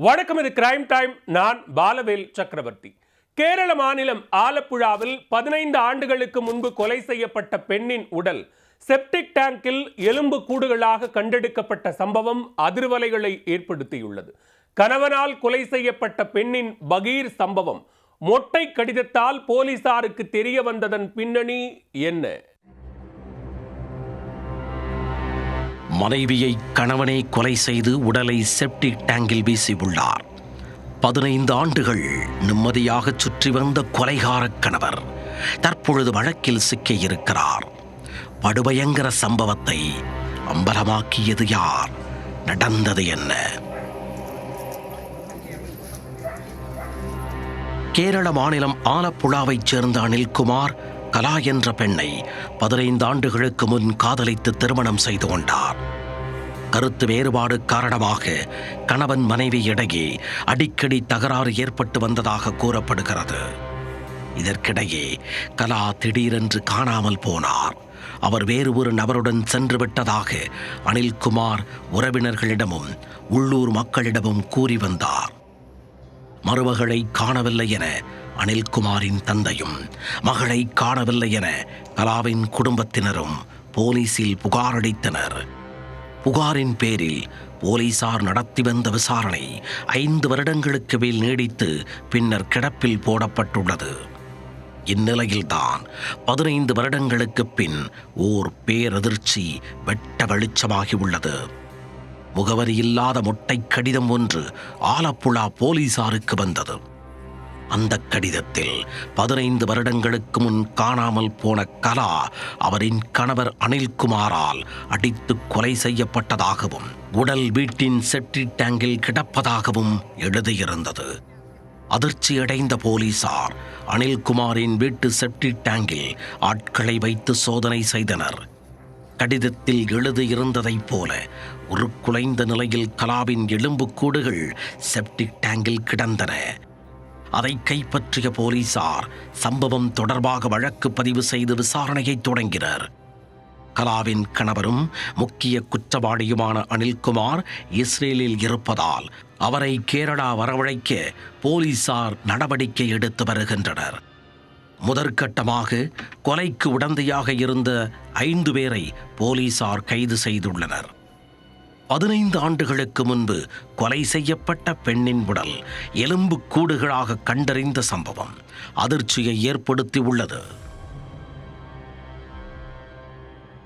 வணக்கம், இது crime time. நான் பாலவேல் சக்கரவர்த்தி. கேரள மாநிலம் ஆலப்புழாவில் 15 ஆண்டுகளுக்கு முன்பு கொலை செய்யப்பட்ட பெண்ணின் உடல் செப்டிக் டேங்கில் எலும்பு கூடுகளாக கண்டெடுக்கப்பட்ட சம்பவம் அதிர்வலைகளை ஏற்படுத்தியுள்ளது. கணவனால் கொலை செய்யப்பட்ட பெண்ணின் பகீர் சம்பவம் மொட்டை கடிதத்தால் போலீசாருக்கு தெரிய வந்ததன் பின்னணி என்ன? மனைவியை கணவனை கொலை செய்து உடலை செப்டிக் டேங்கில் வீசியுள்ளார். 15 ஆண்டுகள் நிம்மதியாக சுற்றி வந்த கொலைகார கணவர் தற்பொழுது வழக்கில் சிக்கியிருக்கிறார். படுபயங்கர சம்பவத்தை அம்பலமாக்கியது யார்? நடந்தது என்ன? கேரள மாநிலம் ஆலப்புழாவைச் சேர்ந்த அனில்குமார் கலா என்ற பெண்ணை 15 ஆண்டுகளுக்கு முன் காதலித்து திருமணம் செய்து கொண்டார். கருத்து வேறுபாடு காரணமாக கணவன் மனைவி இடையே அடிக்கடி தகராறு ஏற்பட்டு வந்ததாக கூறப்படுகிறது. இதற்கிடையே கலா திடீரென்று காணாமல் போனார். அவர் வேறு ஒரு நபருடன் சென்று விட்டதாக அனில்குமார் உறவினர்களிடமும் உள்ளூர் மக்களிடமும் கூறி வந்தார். மருமகளை காணவில்லை என அனில்குமாரின் தந்தையும், மகளை காணவில்லை என கலாவின் குடும்பத்தினரும் போலீசில் புகார் அளித்தனர். புகாரின் பேரில் போலீசார் நடத்தி வந்த விசாரணை 5 வருடங்களுக்கு மேல் நீடித்து பின்னர் கிடப்பில் போடப்பட்டுள்ளது. இந்நிலையில்தான் 15 வருடங்களுக்கு பின் ஓர் பேரதிர்ச்சி வெட்ட வெளிச்சமாகியுள்ளது. முகவரி இல்லாத மொட்டை கடிதம் ஒன்று ஆலப்புழா போலீசாருக்கு வந்தது. அந்த கடிதத்தில் 15 வருடங்களுக்கு முன் காணாமல் போன கலா அவரின் கணவர் அனில்குமாரால் அடித்து கொலை செய்யப்பட்டதாகவும் உடல் வீட்டின் செப்டிக் டேங்கில் கிடப்பதாகவும் எழுதியிருந்தது. அதிர்ச்சியடைந்த போலீசார் அனில்குமாரின் வீட்டு செப்டிக் டேங்கில் ஆட்களை வைத்து சோதனை செய்தனர். கடிதத்தில் எழுதியிருந்ததைப் போல உருக்குலைந்த நிலையில் கலாவின் எலும்புக்கூடுகள் செப்டிக் டேங்கில் கிடந்தன. அதை கைப்பற்றிய போலீசார் சம்பவம் தொடர்பாக வழக்கு பதிவு செய்து விசாரணையை தொடங்கினர். கலாவின் கணவரும் முக்கிய குற்றவாளியுமான அனில்குமார் இஸ்ரேலில் இருப்பதால் அவரை கேரளா வரவழைக்க போலீசார் நடவடிக்கை எடுத்து வருகின்றனர். முதற்கட்டமாக கொலைக்கு உடந்தையாக இருந்த 5 பேரை போலீசார் கைது செய்துள்ளனர். 15 ஆண்டுகளுக்கு முன்பு கொலை செய்யப்பட்ட பெண்ணின் உடல் எலும்பு கூடுகளாக கண்டறிந்த சம்பவம் அதிர்ச்சியை ஏற்படுத்தி உள்ளது.